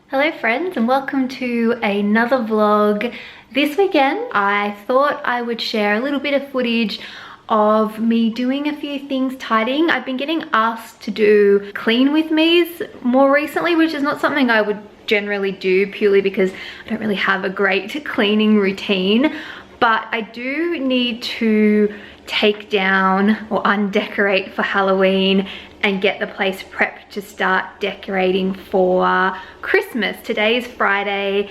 Hello friends and welcome to another vlog. This weekend I thought I would share a little bit of footage of me doing a few things tidying. I've been getting asked to do clean with me's more recently, which is not something I would generally do purely because I don't really have a great cleaning routine, but I do need to take down or undecorate for Halloween and get the place prepped to start decorating for Christmas. Today is Friday,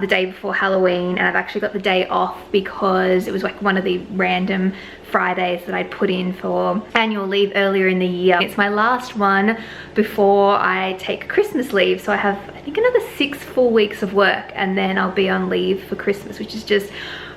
the day before Halloween, and I've actually got the day off because it was like one of the random Fridays that I'd put in for annual leave earlier in the year. It's my last one before I take Christmas leave, so I have I think another 6 full weeks of work and then I'll be on leave for Christmas, which is just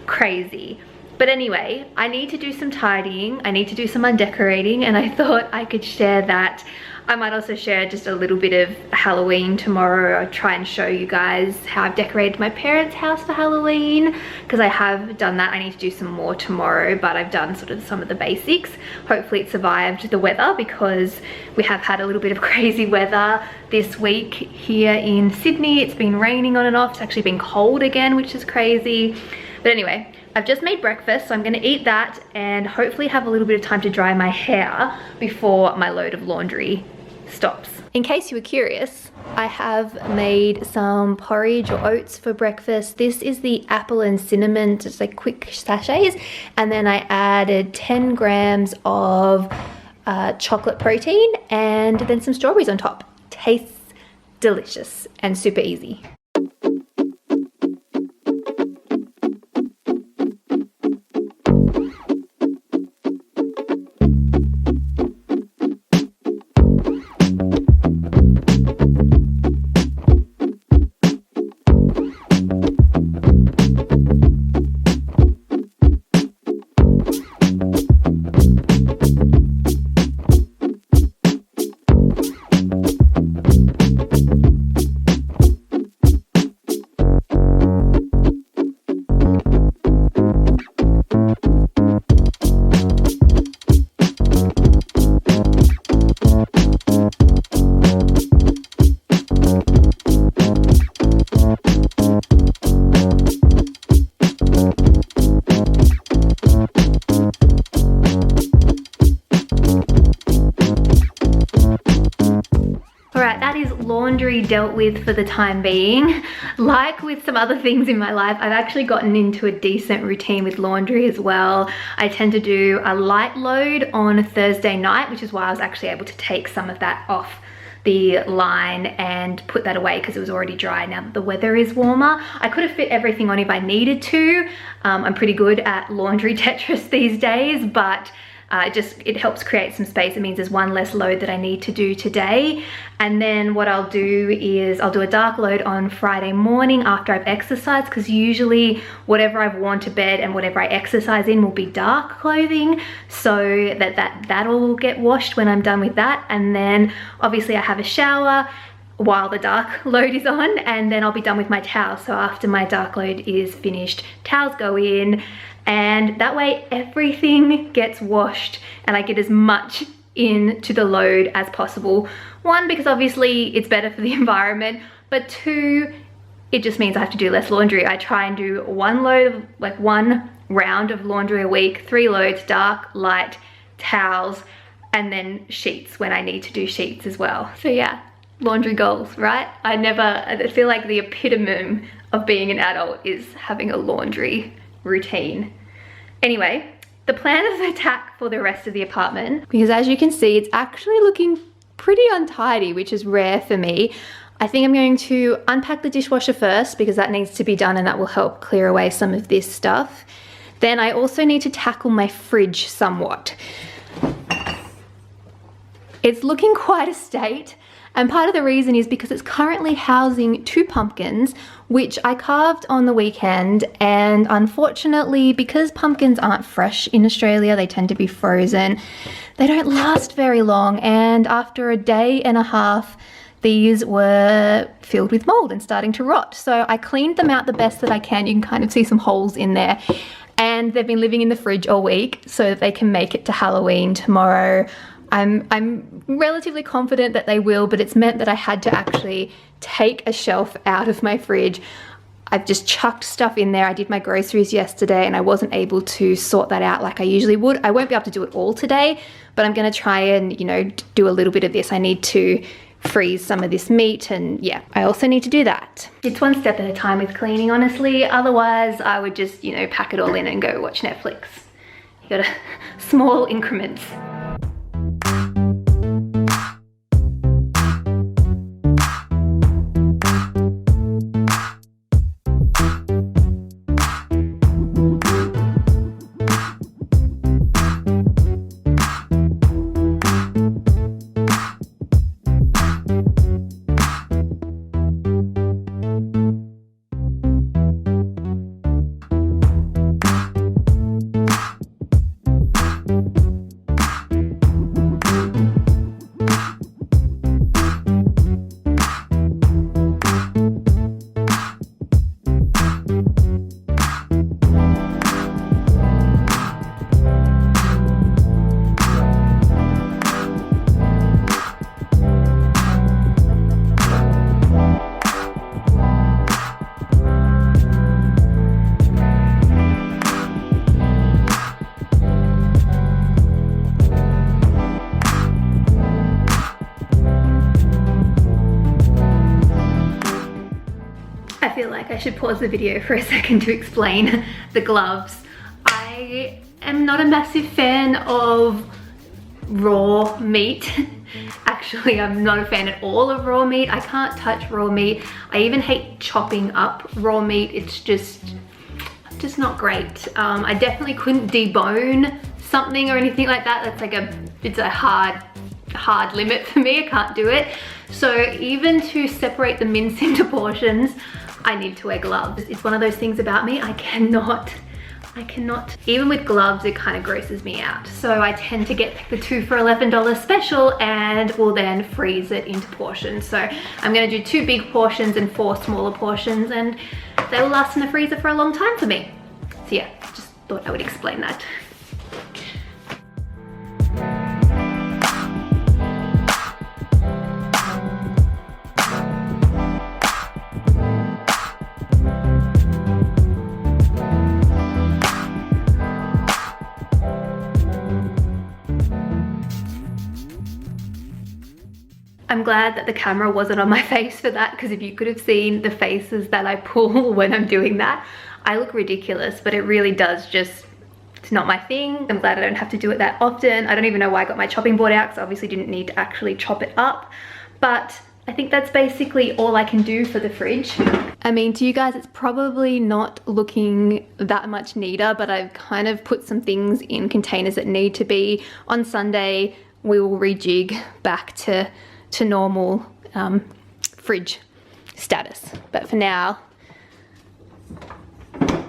crazy. But anyway, I need to do some tidying, I need to do some undecorating, and I thought I could share that. I might also share just a little bit of Halloween tomorrow. I'll try and show you guys how I've decorated my parents' house for Halloween, because I have done that. I need to do some more tomorrow, but I've done sort of some of the basics. Hopefully it survived the weather, because we have had a little bit of crazy weather this week here in Sydney. It's been raining on and off. It's actually been cold again, which is crazy. But anyway, I've just made breakfast, so I'm gonna eat that and hopefully have a little bit of time to dry my hair before my load of laundry stops. In case you were curious, I have made some porridge or oats for breakfast. This is the apple and cinnamon, just like quick sachets, and then I added 10 grams of chocolate protein and then some strawberries on top. Tastes delicious and super easy. Laundry dealt with for the time being. Like with some other things in my life, I've actually gotten into a decent routine with laundry as well. I tend to do a light load on a Thursday night, which is why I was actually able to take some of that off the line and put that away because it was already dry now that the weather is warmer. I could have fit everything on if I needed to. I'm pretty good at laundry Tetris these days, but it helps create some space. It means there's one less load that I need to do today. And then what I'll do is I'll do a dark load on Friday morning after I've exercised, because usually whatever I've worn to bed and whatever I exercise in will be dark clothing, so that'll get washed when I'm done with that. And then obviously I have a shower while the dark load is on, and then I'll be done with my towels. So after my dark load is finished, towels go in, and that way everything gets washed and I get as much into the load as possible. One, because obviously it's better for the environment, but two, it just means I have to do less laundry. I try and do one round of laundry a week, 3 loads, dark, light, towels, and then sheets when I need to do sheets as well. So yeah, laundry goals, right? I feel like the epitome of being an adult is having a laundry routine. Anyway, the plan of attack for the rest of the apartment, because as you can see, it's actually looking pretty untidy, which is rare for me. I think I'm going to unpack the dishwasher first because that needs to be done and that will help clear away some of this stuff. Then I also need to tackle my fridge somewhat. It's looking quite a state. And part of the reason is because it's currently housing 2 pumpkins, which I carved on the weekend. And unfortunately, because pumpkins aren't fresh in Australia, they tend to be frozen. They don't last very long. And after a day and a half, these were filled with mold and starting to rot. So I cleaned them out the best that I can. You can kind of see some holes in there. And they've been living in the fridge all week so that they can make it to Halloween tomorrow I'm relatively confident that they will, but it's meant that I had to actually take a shelf out of my fridge. I've just chucked stuff in there. I did my groceries yesterday and I wasn't able to sort that out like I usually would. I won't be able to do it all today, but I'm gonna try and, you know, do a little bit of this. I need to freeze some of this meat, and yeah, I also need to do that. It's one step at a time with cleaning, honestly. Otherwise, I would just, you know, pack it all in and go watch Netflix. You gotta, small increments. I feel like I should pause the video for a second to explain the gloves. I am not a massive fan of raw meat. Actually, I'm not a fan at all of raw meat. I can't touch raw meat. I even hate chopping up raw meat. It's just not great. I definitely couldn't debone something or anything like that. That's like it's a hard limit for me. I can't do it. So even to separate the mince into portions, I need to wear gloves. It's one of those things about me, I cannot, even with gloves, it kind of grosses me out. So I tend to get the 2 for $11 special and will then freeze it into portions. So I'm gonna do 2 big portions and 4 smaller portions, and they will last in the freezer for a long time for me. So yeah, just thought I would explain that. I'm glad that the camera wasn't on my face for that, because if you could have seen the faces that I pull when I'm doing that, I look ridiculous, but it really does just, it's not my thing. I'm glad I don't have to do it that often. I don't even know why I got my chopping board out, because I obviously didn't need to actually chop it up, but I think that's basically all I can do for the fridge. I mean, to you guys, it's probably not looking that much neater, but I've kind of put some things in containers that need to be. On Sunday, we will rejig back to normal fridge status, but for now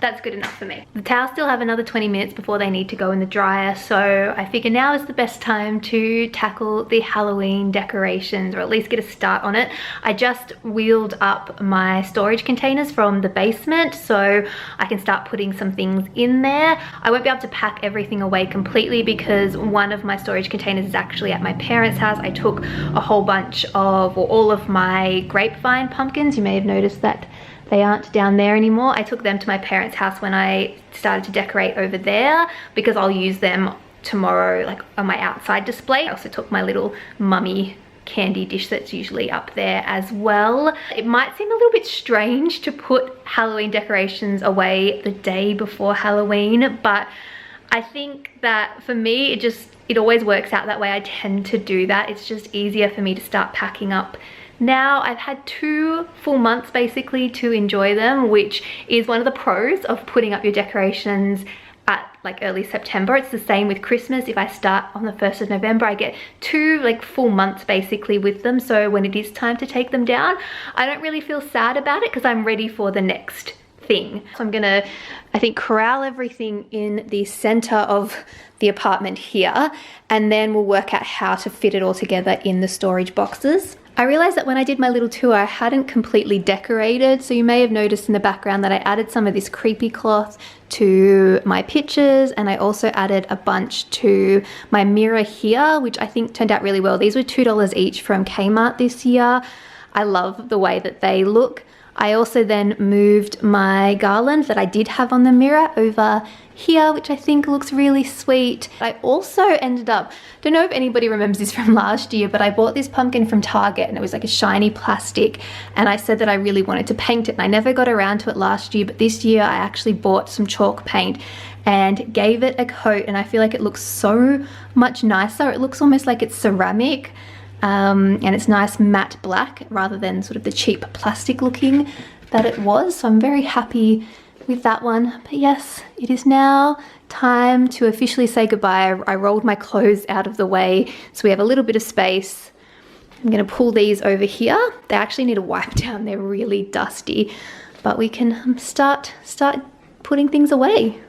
that's good enough for me. The towels still have another 20 minutes before they need to go in the dryer, so I figure now is the best time to tackle the Halloween decorations, or at least get a start on it. I just wheeled up my storage containers from the basement so I can start putting some things in there. I won't be able to pack everything away completely because one of my storage containers is actually at my parents' house. I took a whole bunch of, or all of my grapevine pumpkins. You may have noticed that they aren't down there anymore. I took them to my parents' house when I started to decorate over there, because I'll use them tomorrow, like on my outside display. I also took my little mummy candy dish that's usually up there as well. It might seem a little bit strange to put Halloween decorations away the day before Halloween, but I think that for me, it always works out that way. I tend to do that. It's just easier for me to start packing up. Now I've had 2 full months basically to enjoy them, which is one of the pros of putting up your decorations at like early September. It's the same with Christmas. If I start on the 1st of November, I get 2 like full months basically with them. So when it is time to take them down, I don't really feel sad about it because I'm ready for the next thing. So I'm gonna, I think, corral everything in the center of the apartment here, and then we'll work out how to fit it all together in the storage boxes. I realized that when I did my little tour, I hadn't completely decorated. So you may have noticed in the background that I added some of this creepy cloth to my pictures, and I also added a bunch to my mirror here, which I think turned out really well. These were $2 each from Kmart this year. I love the way that they look. I also then moved my garland that I did have on the mirror over here, which I think looks really sweet. I also ended up, don't know if anybody remembers this from last year, but I bought this pumpkin from Target and it was like a shiny plastic, and I said that I really wanted to paint it, and I never got around to it last year, but this year I actually bought some chalk paint and gave it a coat, and I feel like it looks so much nicer. It looks almost like it's ceramic. And it's nice matte black rather than sort of the cheap plastic looking that it was. So I'm very happy with that one. But yes, it is now time to officially say goodbye. I rolled my clothes out of the way so we have a little bit of space. I'm going to pull these over here. They actually need a wipe down. They're really dusty, but we can start putting things away.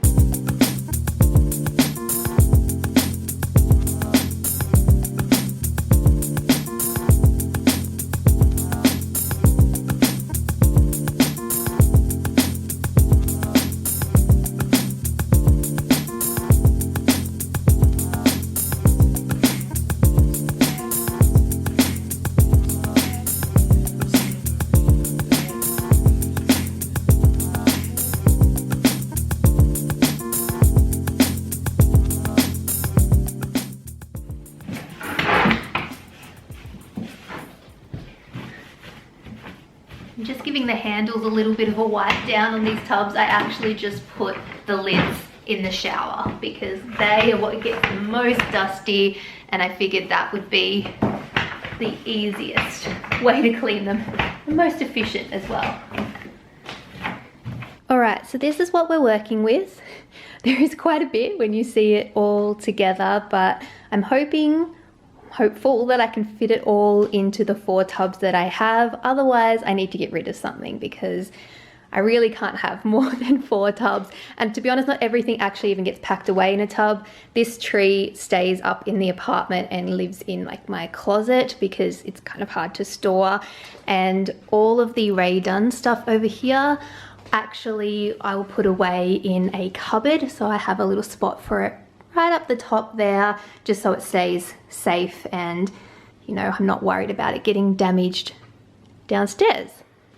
I'm just giving the handles a little bit of a wipe down on these tubs. I actually just put the lids in the shower because they are what gets the most dusty, and I figured that would be the easiest way to clean them, the most efficient as well. All right, so this is what we're working with. There is quite a bit when you see it all together, but I'm hopeful that I can fit it all into the 4 tubs that I have. Otherwise, I need to get rid of something because I really can't have more than 4 tubs. And to be honest, not everything actually even gets packed away in a tub. This tree stays up in the apartment and lives in like my closet because it's kind of hard to store. And all of the Ray Dunn stuff over here, actually I will put away in a cupboard. So I have a little spot for it right up the top there, just so it stays safe and, you know, I'm not worried about it getting damaged downstairs.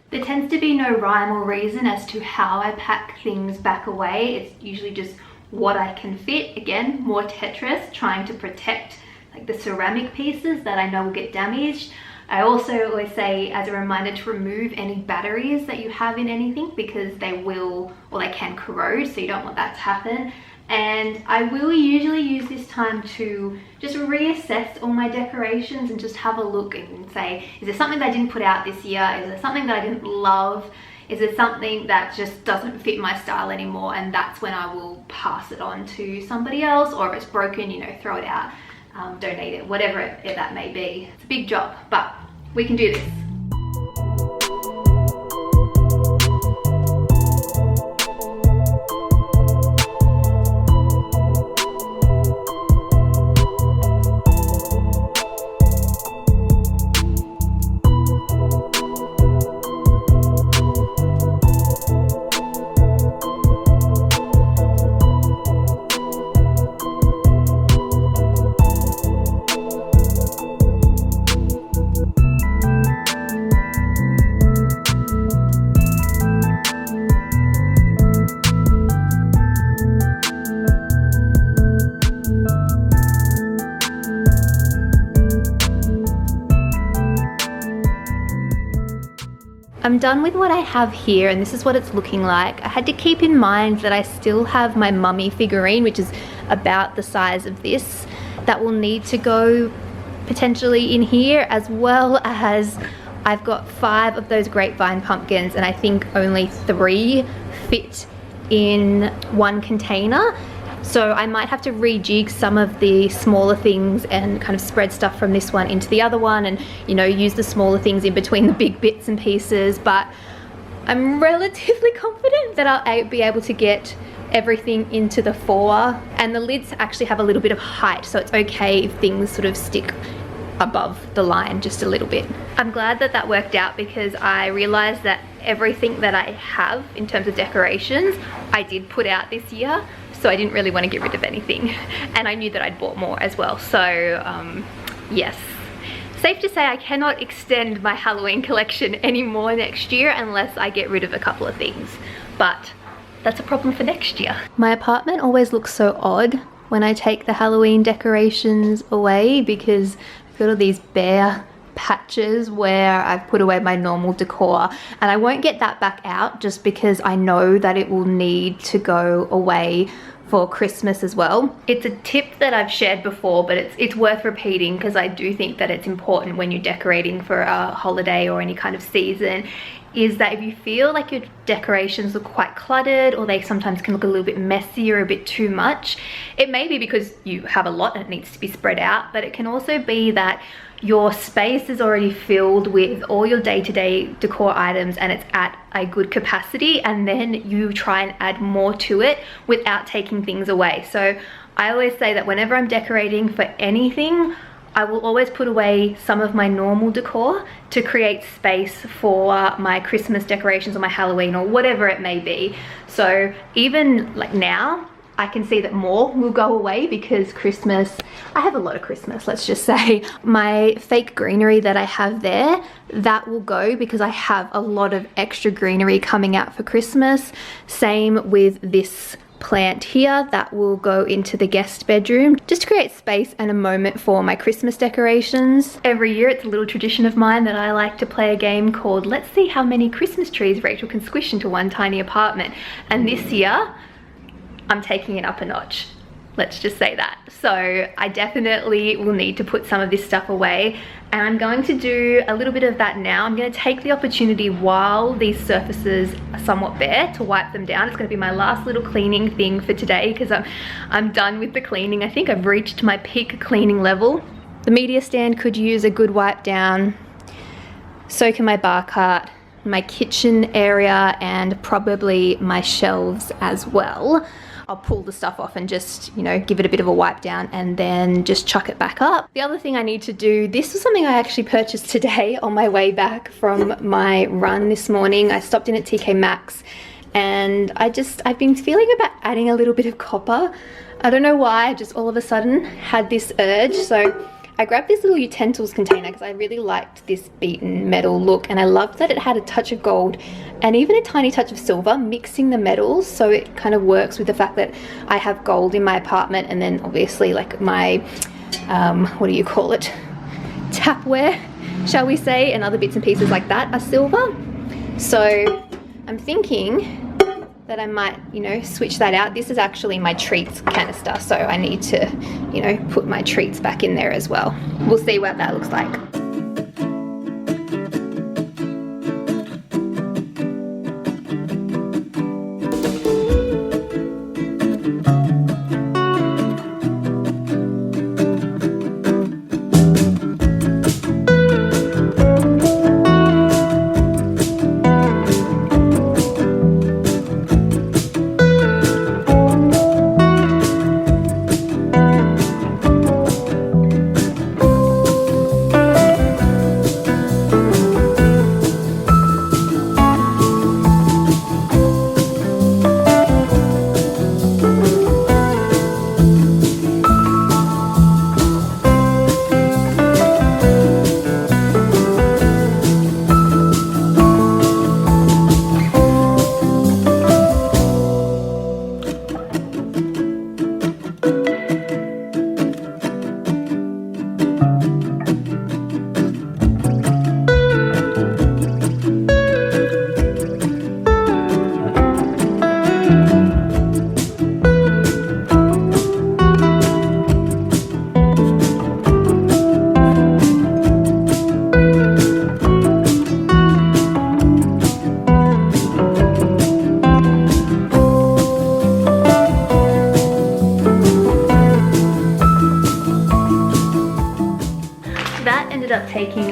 There tends to be no rhyme or reason as to how I pack things back away. It's usually just what I can fit. Again, more Tetris, trying to protect like the ceramic pieces that I know will get damaged. I also always say as a reminder to remove any batteries that you have in anything because they will, or they can corrode, so you don't want that to happen. And I will usually use this time to just reassess all my decorations and just have a look and say, is there something that I didn't put out this year? Is there something that I didn't love? Is there something that just doesn't fit my style anymore? And that's when I will pass it on to somebody else, or if it's broken, you know, throw it out, donate it, whatever that may be. It's a big job, but we can do this. I'm done with what I have here, and this is what it's looking like. I had to keep in mind that I still have my mummy figurine, which is about the size of this, that will need to go potentially in here, as well as I've got 5 of those grapevine pumpkins, and I think only 3 fit in one container. So I might have to rejig some of the smaller things and kind of spread stuff from this one into the other one, and, you know, use the smaller things in between the big bits and pieces. But I'm relatively confident that I'll be able to get everything into the fore, and the lids actually have a little bit of height, so it's okay if things sort of stick above the line just a little bit. I'm glad that that worked out, because I realized that everything that I have in terms of decorations I did put out this year, so I didn't really want to get rid of anything, and I knew that I'd bought more as well. So yes, safe to say I cannot extend my Halloween collection anymore next year unless I get rid of a couple of things, but that's a problem for next year. My apartment always looks so odd when I take the Halloween decorations away, because I've got all these bare patches where I've put away my normal decor, and I won't get that back out just because I know that it will need to go away for Christmas as well. It's a tip that I've shared before, but it's worth repeating, because I do think that it's important when you're decorating for a holiday or any kind of season, is that if you feel like your decorations look quite cluttered, or they sometimes can look a little bit messy or a bit too much, it may be because you have a lot and it needs to be spread out, but it can also be that your space is already filled with all your day-to-day decor items and it's at a good capacity, and then you try and add more to it without taking things away. So I always say that whenever I'm decorating for anything, I will always put away some of my normal decor to create space for my Christmas decorations or my Halloween or whatever it may be. So even like now, I can see that more will go away because Christmas, I have a lot of Christmas, let's just say. My fake greenery that I have there, that will go because I have a lot of extra greenery coming out for Christmas. Same with this plant here, that will go into the guest bedroom just to create space and a moment for my Christmas decorations. Every year it's a little tradition of mine that I like to play a game called Let's See How Many Christmas Trees Rachel Can Squish Into One Tiny Apartment, and this year I'm taking it up a notch. Let's just say that. So I definitely will need to put some of this stuff away, and I'm going to do a little bit of that now. I'm going to take the opportunity while these surfaces are somewhat bare to wipe them down. It's going to be my last little cleaning thing for today because I'm done with the cleaning. I think I've reached my peak cleaning level. The media stand could use a good wipe down. So can my bar cart, my kitchen area, and probably my shelves as well. I'll pull the stuff off and just, you know, give it a bit of a wipe down and then just chuck it back up. The other thing I need to do, this was something I actually purchased today on my way back from my run this morning. I stopped in at TK Maxx and I've been feeling about adding a little bit of copper. I don't know why, I just all of a sudden had this urge. So I grabbed this little utensils container because I really liked this beaten metal look, and I loved that it had a touch of gold and even a tiny touch of silver, mixing the metals, so it kind of works with the fact that I have gold in my apartment, and then obviously like my what do you call it, tapware, shall we say, and other bits and pieces like that are silver. So I'm thinking that I might, you know, switch that out. This is actually my treats canister, so I need to, you know, put my treats back in there as well. We'll see what that looks like.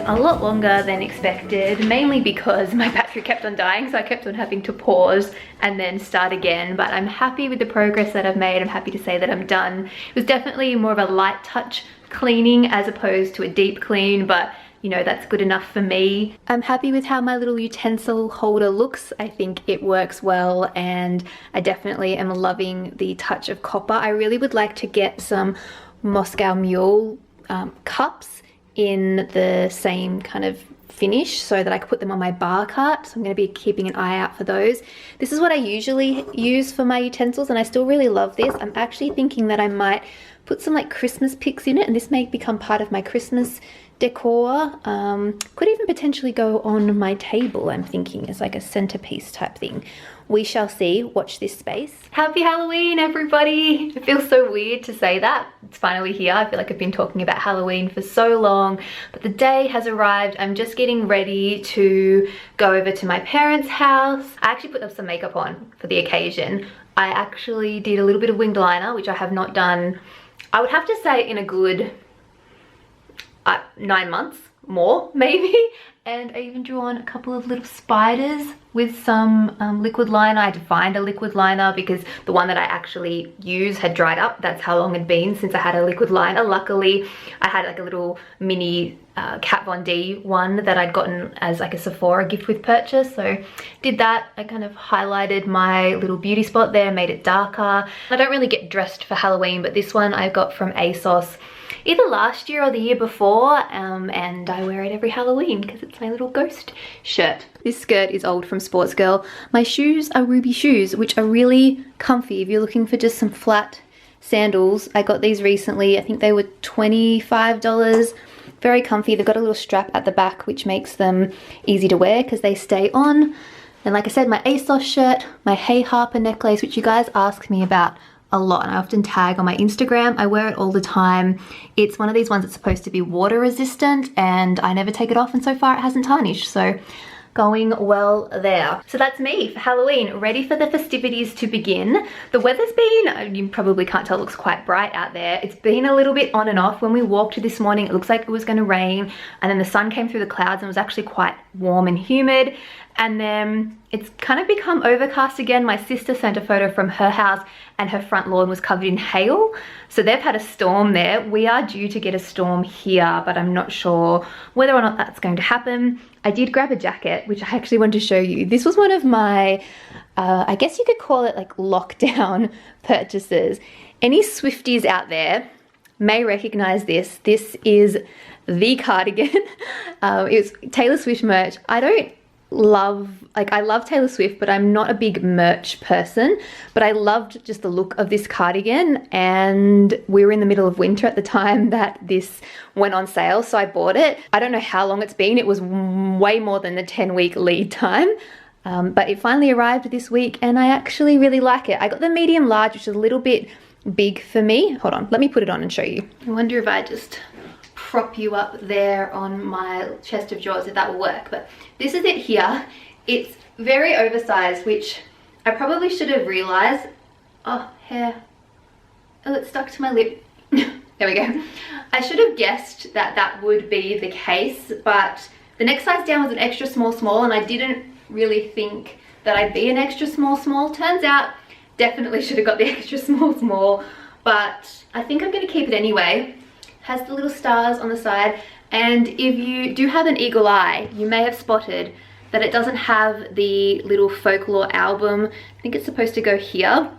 a lot longer than expected, mainly because my battery kept on dying, so I kept on having to pause and then start again. But I'm happy with the progress that I've made. I'm happy to say that I'm done. It was definitely more of a light touch cleaning as opposed to a deep clean, but you know, that's good enough for me. I'm happy with how my little utensil holder looks. I think it works well, and I definitely am loving the touch of copper. I really would like to get some Moscow Mule cups in the same kind of finish so that I could put them on my bar cart. So I'm going to be keeping an eye out for those. This is what I usually use for my utensils, and I still really love this. I'm actually thinking that I might put some like Christmas picks in it, and this may become part of my Christmas decor. Could even potentially go on my table, I'm thinking, as like a centerpiece type thing. We shall see. Watch this space. Happy Halloween, everybody. It feels so weird to say that. It's finally here. I feel like I've been talking about Halloween for so long, but the day has arrived. I'm just getting ready to go over to my parents' house. I actually put up some makeup on for the occasion. I actually did a little bit of winged liner, which I have not done, I would have to say, in a good 9 months, more maybe. And I even drew on a couple of little spiders with some liquid liner. I had to find a liquid liner because the one that I actually used had dried up. That's how long it had been since I had a liquid liner. Luckily, I had like a little mini Kat Von D one that I'd gotten as like a Sephora gift with purchase. So did that. I kind of highlighted my little beauty spot there, made it darker. I don't really get dressed for Halloween, but this one I got from ASOS either last year or the year before, and I wear it every Halloween because it's my little ghost shirt. This skirt is old from Sports Girl. My shoes are Ruby shoes, which are really comfy. If you're looking for just some flat sandals, I got these recently. I think they were $25. Very comfy. They've got a little strap at the back, which makes them easy to wear because they stay on. And like I said, my ASOS shirt, my Hey Harper necklace, which you guys ask me about a lot, and I often tag on my Instagram. I wear it all the time. It's one of these ones that's supposed to be water resistant, and I never take it off, and so far it hasn't tarnished, so going well there. So that's me for Halloween, ready for the festivities to begin. The weather's been, you probably can't tell, it looks quite bright out there. It's been a little bit on and off. When we walked this morning, it looks like it was going to rain, and then the sun came through the clouds and it was actually quite warm and humid. And then it's kind of become overcast again. My sister sent a photo from her house and her front lawn was covered in hail. So they've had a storm there. We are due to get a storm here, but I'm not sure whether or not that's going to happen. I did grab a jacket, which I actually wanted to show you. This was one of my, I guess you could call it like lockdown purchases. Any Swifties out there may recognize this. This is the cardigan. It's Taylor Swift merch. I love Taylor Swift, but I'm not a big merch person, but I loved just the look of this cardigan, and we were in the middle of winter at the time that this went on sale, so I bought it. I don't know how long it's been. It was way more than the 10-week lead time, but it finally arrived this week, and I actually really like it. I got the medium large, which is a little bit big for me. Hold on, let me put it on and show you. I wonder if I just prop you up there on my chest of drawers, if that will work. But this is it here. It's very oversized, which I probably should have realized. Oh, hair. Oh, it's stuck to my lip. There we go. I should have guessed that that would be the case, but the next size down was an extra small, and I didn't really think that I'd be an extra small. Turns out, definitely should have got the extra small, but I think I'm going to keep it anyway. Has the little stars on the side, and if you do have an eagle eye, you may have spotted that it doesn't have the little folklore album. I think it's supposed to go here.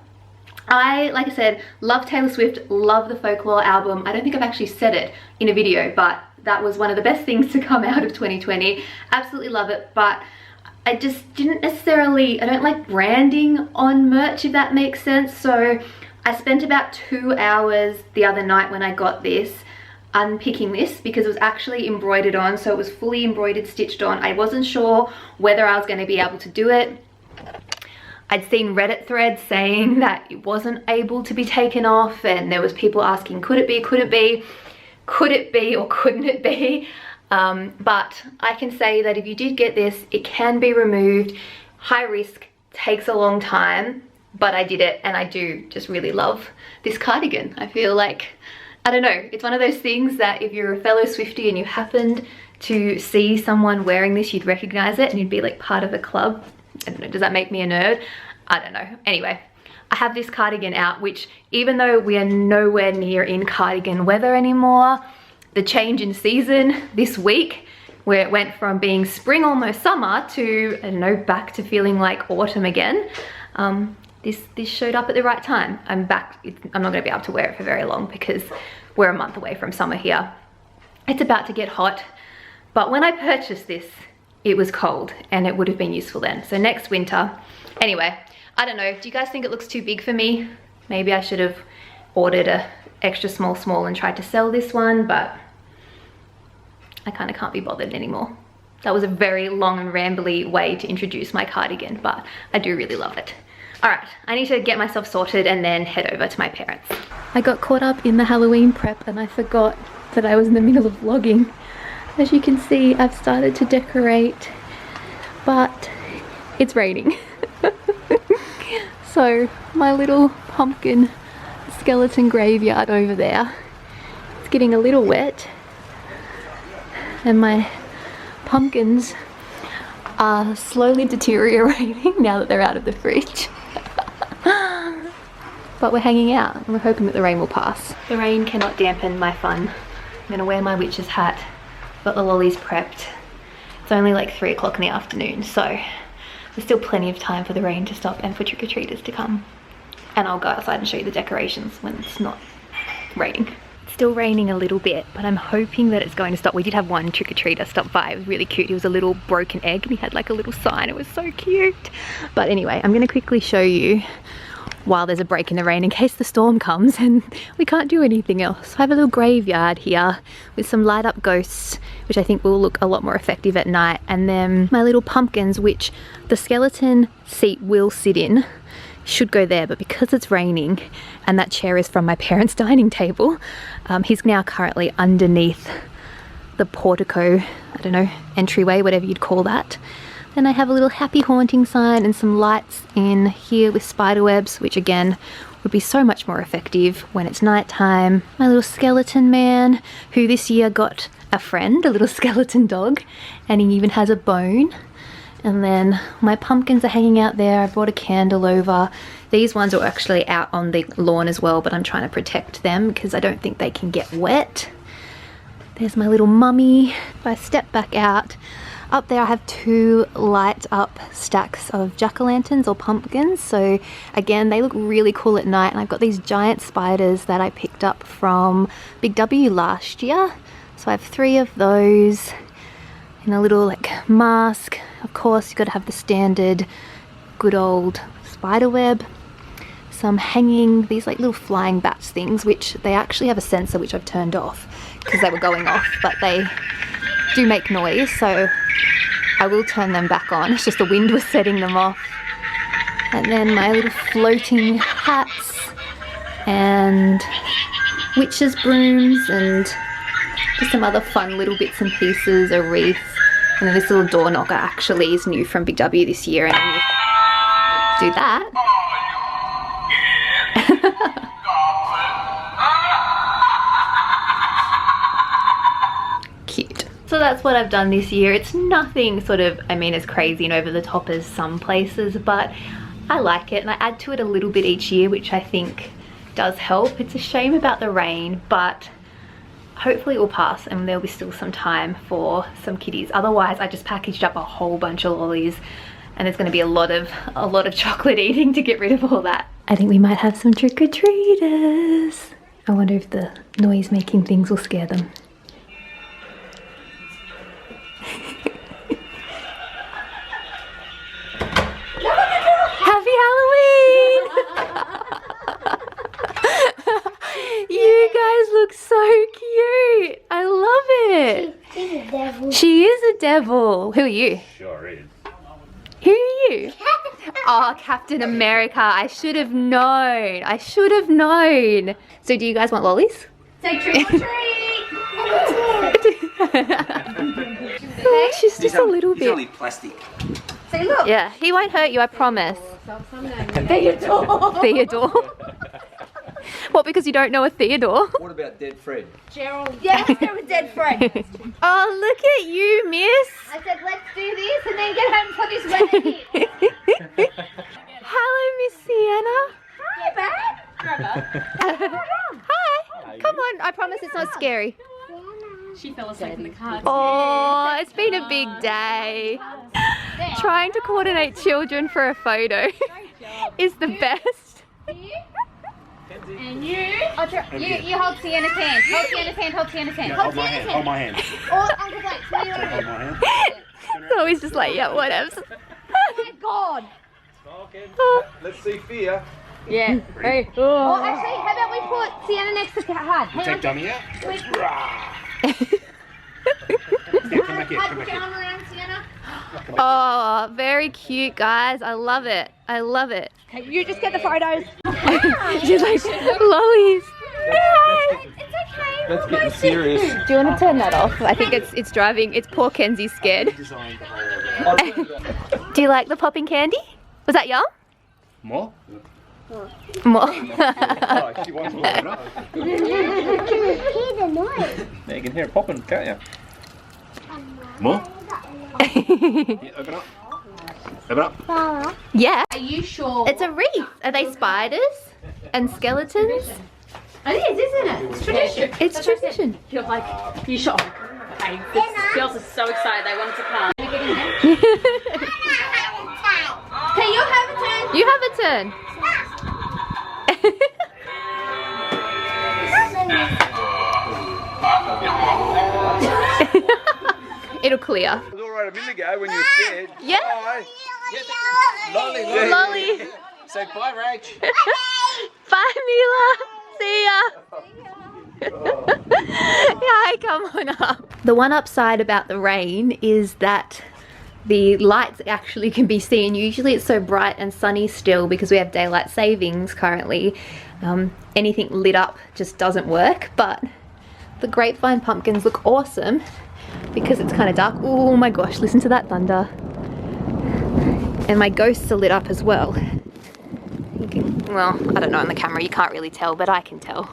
Like I said, love Taylor Swift, love the folklore album. I don't think I've actually said it in a video, but that was one of the best things to come out of 2020. Absolutely love it, but I just didn't necessarily, I don't like branding on merch, if that makes sense. So I spent about 2 hours the other night when I got this unpicking this, because it was actually embroidered on, so it was fully embroidered, stitched on. I wasn't sure whether I was going to be able to do it. I'd seen Reddit threads saying that it wasn't able to be taken off, and there was people asking, could it be, could it be, could it be, or couldn't it be? But I can say that if you did get this, it can be removed. High risk, takes a long time, but I did it, and I do just really love this cardigan. I feel like, I don't know, it's one of those things that if you're a fellow Swiftie and you happened to see someone wearing this, you'd recognize it and you'd be like part of a club. I don't know, does that make me a nerd? I don't know. Anyway, I have this cardigan out, which even though we are nowhere near in cardigan weather anymore, the change in season this week, where it went from being spring, almost summer, to, I don't know, back to feeling like autumn again, this showed up at the right time. I'm back. I'm not gonna be able to wear it for very long because we're a month away from summer here. It's about to get hot, but when I purchased this, it was cold and it would have been useful then. So next winter, anyway, I don't know. Do you guys think it looks too big for me? Maybe I should have ordered a extra small and tried to sell this one, but I kind of can't be bothered anymore. That was a very long and rambly way to introduce my cardigan, but I do really love it. All right, I need to get myself sorted and then head over to my parents. I got caught up in the Halloween prep and I forgot that I was in the middle of vlogging. As you can see, I've started to decorate, but it's raining. So my little pumpkin skeleton graveyard over there, it's getting a little wet, and my pumpkins are slowly deteriorating now that they're out of the fridge. But we're hanging out and we're hoping that the rain will pass. The rain cannot dampen my fun. I'm gonna wear my witch's hat, got the lollies prepped. It's only like 3 o'clock in the afternoon, so there's still plenty of time for the rain to stop and for trick-or-treaters to come. And I'll go outside and show you the decorations when it's not raining. It's still raining a little bit, but I'm hoping that it's going to stop. We did have one trick-or-treater stop by. It was really cute. He was a little broken egg and he had like a little sign. It was so cute. But anyway, I'm gonna quickly show you while there's a break in the rain in case the storm comes and we can't do anything else. I have a little graveyard here with some light up ghosts, which I think will look a lot more effective at night, and then my little pumpkins, which the skeleton seat will sit in, should go there, but because it's raining and that chair is from my parents' dining table, he's now currently underneath the portico, I don't know, entryway, whatever you'd call that. Then I have a little happy haunting sign and some lights in here with spider webs, which again would be so much more effective when it's nighttime. My little skeleton man, who this year got a friend, a little skeleton dog, and he even has a bone. And then my pumpkins are hanging out there. I brought a candle over. These ones are actually out on the lawn as well, but I'm trying to protect them because I don't think they can get wet. There's my little mummy. If I step back out, up there I have 2 light up stacks of jack-o'-lanterns or pumpkins. So again, they look really cool at night, and I've got these giant spiders that I picked up from Big W last year. So I have 3 of those in a little like mask. Of course, you've got to have the standard good old spider web. Some hanging, these like little flying bats things, which they actually have a sensor which I've turned off because they were going off, but they do make noise, so I will turn them back on. It's just the wind was setting them off. And then my little floating hats and witches' brooms and just some other fun little bits and pieces, a wreath. And then this little door knocker actually is new from Big W this year, and you do that. Cute. So that's what I've done this year. It's nothing sort of, I mean, as crazy and over the top as some places, but I like it and I add to it a little bit each year, which I think does help. It's a shame about the rain, but hopefully it will pass and there'll be still some time for some kitties. Otherwise, I just packaged up a whole bunch of lollies and there's going to be a lot of chocolate eating to get rid of all that. I think we might have some trick-or-treaters. I wonder if the noise making things will scare them. Happy Halloween! You guys look so cute. I love it. She's a devil. She is a devil. Who are you? Sure is. Who are you? Oh, Captain America. I should have known. I should have known. So do you guys want lollies? Say trick or treat. Oh, she's just a little He's bit. only plastic. Say look. Yeah, he won't hurt you, I promise. Theodore. Theodore. What, because you don't know a Theodore? What about Dead Fred? Gerald. Yeah, let's go with Dead Fred. Oh, look at you, miss. I said, let's do this and then get home and put this wedding in. Hello, Miss Sienna. Hi, babe. Hi. Come on, I promise it's not scary. She fell asleep in the car. Oh, it's been a big day. Trying to coordinate children for a photo is the best. And you? You hold Sienna's hand. Hold Sienna's hand, hold Sienna's hand. Hold my hand, hold my hand. Or Uncle Blake, what do you want to Hold do? my hand. It's always just like, yeah, whatever. Oh my God. Let's see fear. Yeah. Hey. Oh, actually, how about we put Sienna next to Hard? Hang Take on. dummy out. Yeah, come back here, Hard, come put back your here. arm around Sienna. Oh, very cute, guys. I love it. I love it. Okay, you just get the photos. She's like, lollies. It's okay. That's getting serious. Do you want to turn that off? I think it's driving. It's poor Kenzie scared. Designed the whole Do you like the popping candy? Was that yum? More? More. Oh, she wants more. Hear the noise. Now you can hear it popping, can't you? More? Yeah, open up. Open up. Yeah. Are you sure? It's a wreath. Are they spiders and skeletons? It is, isn't it? It's tradition. It's tradition. You're like, you sure? Okay, the girls are so excited. They wanted to come. Okay, you have a turn. You have a turn. It'll clear. It was alright a minute ago when you were scared. Yeah. Bye. Lolly, Lolly. Say bye, Rach. Bye, Mila. See ya. Yeah, come on up. The one upside about the rain is that the lights actually can be seen. Usually it's so bright and sunny still because we have daylight savings currently. Anything lit up just doesn't work, but the grapevine pumpkins look awesome because it's kind of dark. Oh my gosh, listen to that thunder. And my ghosts are lit up as well. You can, well, I don't know on the camera, you can't really tell, but I can tell.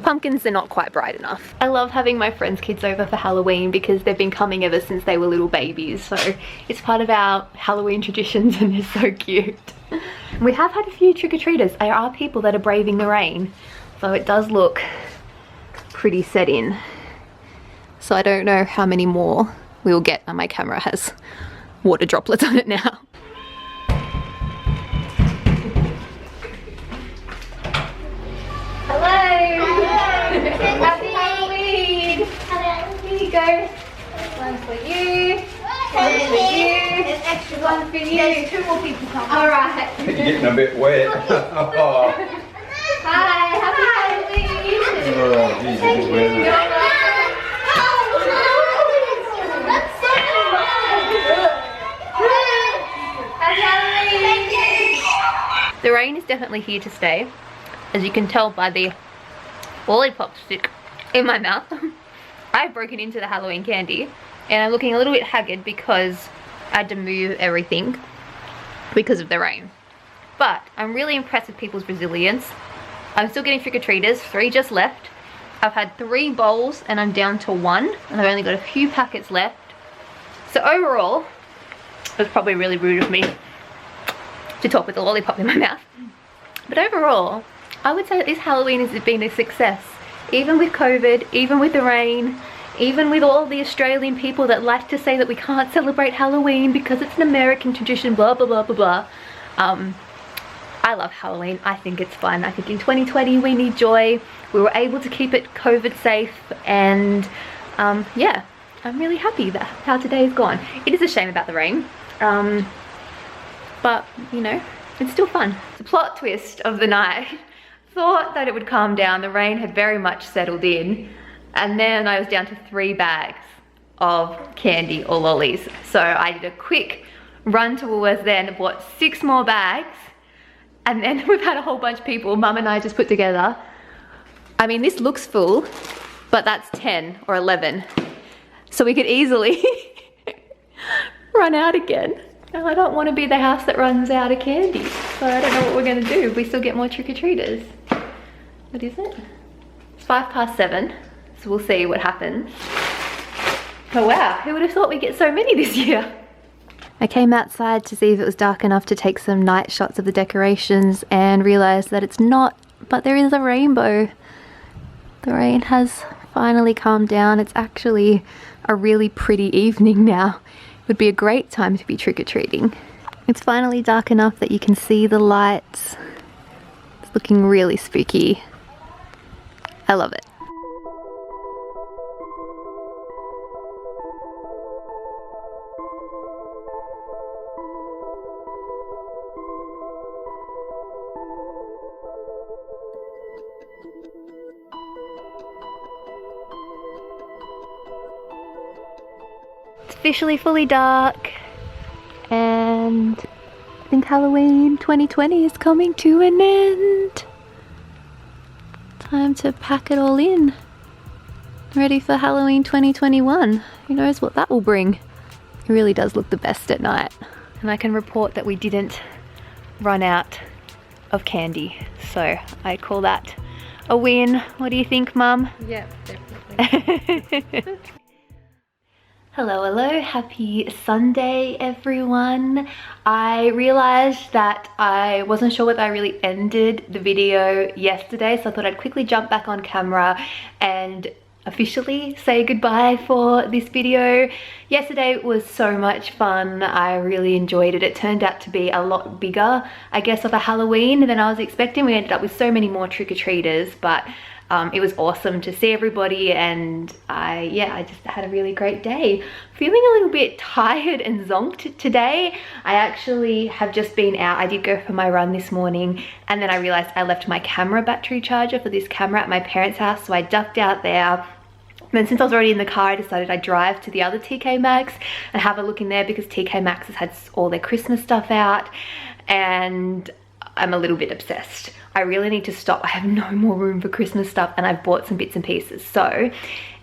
Pumpkins are not quite bright enough. I love having my friends' kids over for Halloween because they've been coming ever since they were little babies, so it's part of our Halloween traditions and they're so cute. We have had a few trick-or-treaters. There are people that are braving the rain, so it does look pretty set in. So I don't know how many more we will get, and my camera has water droplets on it now. Hello! Happy Halloween! Here you go. One for you. One for you. One for you. There's 2 more people coming. Alright. You're getting a bit wet. Oh, Hi, happy Halloween! geez, a bit wet, isn't it? The rain is definitely here to stay, as you can tell by the lollipop stick in my mouth. I've broken into the Halloween candy and I'm looking a little bit haggard because I had to move everything because of the rain. But I'm really impressed with people's resilience. I'm still getting trick-or-treaters, 3 just left. I've had 3 bowls and I'm down to 1 and I've only got a few packets left. So overall, it was probably really rude of me to talk with a lollipop in my mouth. But overall, I would say that this Halloween has been a success. Even with COVID, even with the rain, even with all the Australian people that like to say that we can't celebrate Halloween because it's an American tradition, blah, blah, blah, blah, blah. I love Halloween. I think it's fun. I think in 2020 we need joy. We were able to keep it COVID safe and yeah, I'm really happy that how today's gone. It is a shame about the rain. But, you know, it's still fun. The plot twist of the night. Thought that it would calm down. The rain had very much settled in. And then I was down to 3 bags of candy or lollies. So I did a quick run to Woolworths then and bought 6 more bags. And then we've had a whole bunch of people, Mum and I just put together. I mean, this looks full, but that's 10 or 11. So we could easily run out again. And I don't want to be the house that runs out of candy. So I don't know what we're going to do if we still get more trick-or-treaters. What is it? It's 7:05, so we'll see what happens. Oh wow, who would have thought we'd get so many this year? I came outside to see if it was dark enough to take some night shots of the decorations and realised that it's not, but there is a rainbow. The rain has finally calmed down. It's actually a really pretty evening now. It would be a great time to be trick-or-treating. It's finally dark enough that you can see the lights. It's looking really spooky. I love it. It's officially fully dark, and I think Halloween 2020 is coming to an end. Time to pack it all in. Ready for Halloween 2021. Who knows what that will bring. It really does look the best at night. And I can report that we didn't run out of candy. So I call that a win. What do you think, Mum? Yeah, definitely. Hello, happy Sunday everyone. I realized that I wasn't sure whether I really ended the video yesterday, so I thought I'd quickly jump back on camera and officially say goodbye for this video. Yesterday was so much fun. I really enjoyed it. It turned out to be a lot bigger, I guess, of a Halloween than I was expecting. We ended up with so many more trick-or-treaters, but it was awesome to see everybody, and I just had a really great day. Feeling a little bit tired and zonked today. I actually have just been out. I did go for my run this morning, and then I realized I left my camera battery charger for this camera at my parents' house, so I ducked out there. And then since I was already in the car, I decided I'd drive to the other TK Maxx and have a look in there, because TK Maxx has had all their Christmas stuff out, and I'm a little bit obsessed. I really need to stop. I have no more room for Christmas stuff, and I've bought some bits and pieces. So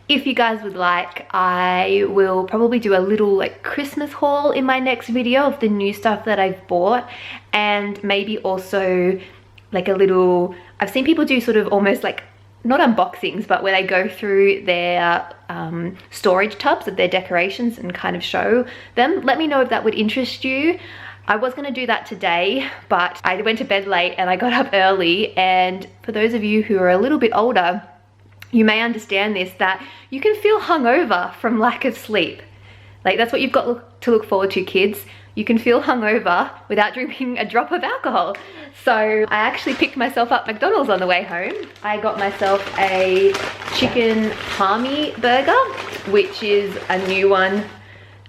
if you guys would like, I will probably do a little like Christmas haul in my next video of the new stuff that I've bought, and maybe also like a little, I've seen people do sort of almost like, not unboxings, but where they go through their storage tubs of their decorations and kind of show them. Let me know if that would interest you. I was going to do that today, but I went to bed late and I got up early, and for those of you who are a little bit older, you may understand this, that you can feel hungover from lack of sleep. Like, that's what you've got to look forward to, kids. You can feel hungover without drinking a drop of alcohol. So I actually picked myself up McDonald's on the way home. I got myself a chicken palmy burger, which is a new one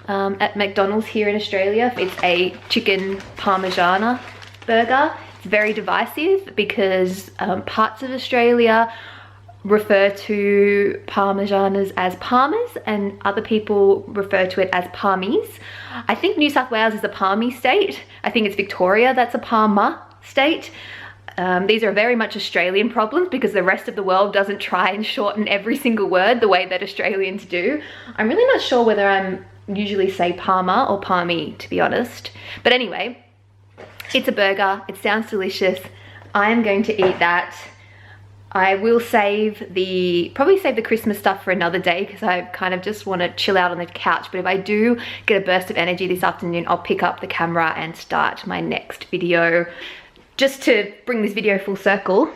at McDonald's here in Australia. It's a chicken parmigiana burger. It's very divisive because parts of Australia refer to parmigianas as parmas, and other people refer to it as palmies. I think New South Wales is a palmy state. I think it's Victoria that's a parma state. These are very much Australian problems because the rest of the world doesn't try and shorten every single word the way that Australians do. I'm really not sure whether I'm usually say Parma or Palmy, to be honest. But anyway, it's a burger. It sounds delicious. I am going to eat that. I will probably save the Christmas stuff for another day, because I kind of just want to chill out on the couch. But if I do get a burst of energy this afternoon, I'll pick up the camera and start my next video. Just to bring this video full circle,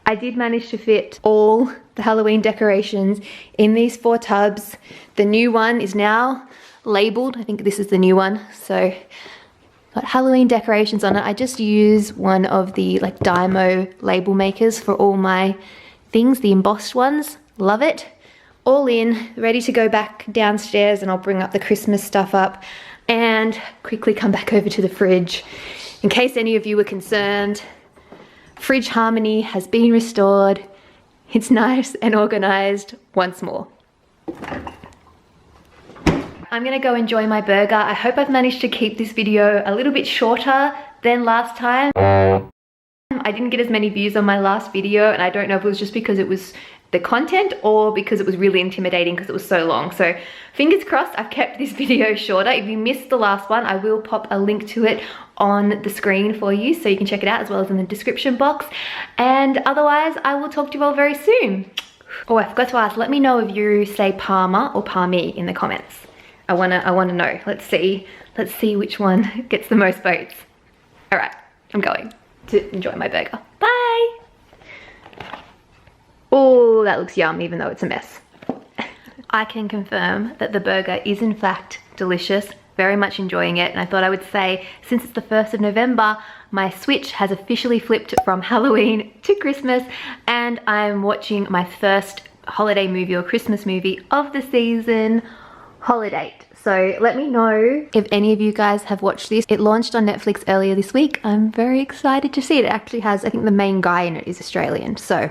I did manage to fit all the Halloween decorations in these 4 tubs. The new one is now labeled. I think this is the new one. So got Halloween decorations on it. I just use one of the like Dymo label makers for all my things, the embossed ones. Love it. All in, ready to go back downstairs, and I'll bring up the Christmas stuff up and quickly come back over to the fridge. In case any of you were concerned, fridge harmony has been restored. It's nice and organized once more. I'm gonna go enjoy my burger. I hope I've managed to keep this video a little bit shorter than last time. I didn't get as many views on my last video, and I don't know if it was just because there the content or because it was really intimidating because it was so long. So fingers crossed I've kept this video shorter. If you missed the last one, I will pop a link to it on the screen for you so you can check it out, as well as in the description box. And otherwise, I will talk to you all very soon. Oh, I forgot to ask, let me know if you say Parma or Parmi in the comments. I wanna know. Let's see which one gets the most votes. All right, I'm going to enjoy my burger. Bye. Oh, that looks yum, even though it's a mess. I can confirm that the burger is in fact delicious. Very much enjoying it, and I thought I would say, since it's the 1st of November, my switch has officially flipped from Halloween to Christmas, and I'm watching my first holiday movie or Christmas movie of the season, Holiday. So let me know if any of you guys have watched this. It launched on Netflix earlier this week. I'm very excited to see it. It actually has, I think the main guy in it is Australian, so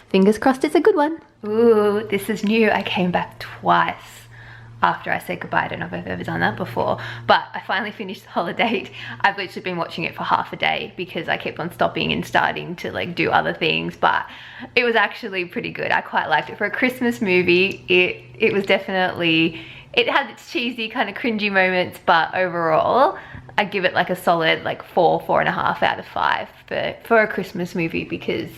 fingers crossed it's a good one. Ooh, this is new. I came back twice after I said goodbye. I don't know if I've ever done that before, but I finally finished Holiday. I've literally been watching it for half a day because I kept on stopping and starting to like do other things, but it was actually pretty good. I quite liked it. For a Christmas movie, it was definitely, it had its cheesy kind of cringy moments, but overall I'd give it like a solid like 4.5 out of 5 for a Christmas movie, because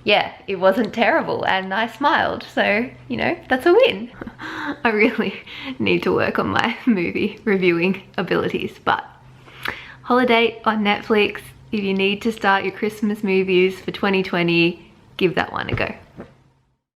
yeah, it wasn't terrible and I smiled, so you know, that's a win. I really need to work on my movie reviewing abilities, but Holiday on Netflix. If you need to start your Christmas movies for 2020, give that one a go.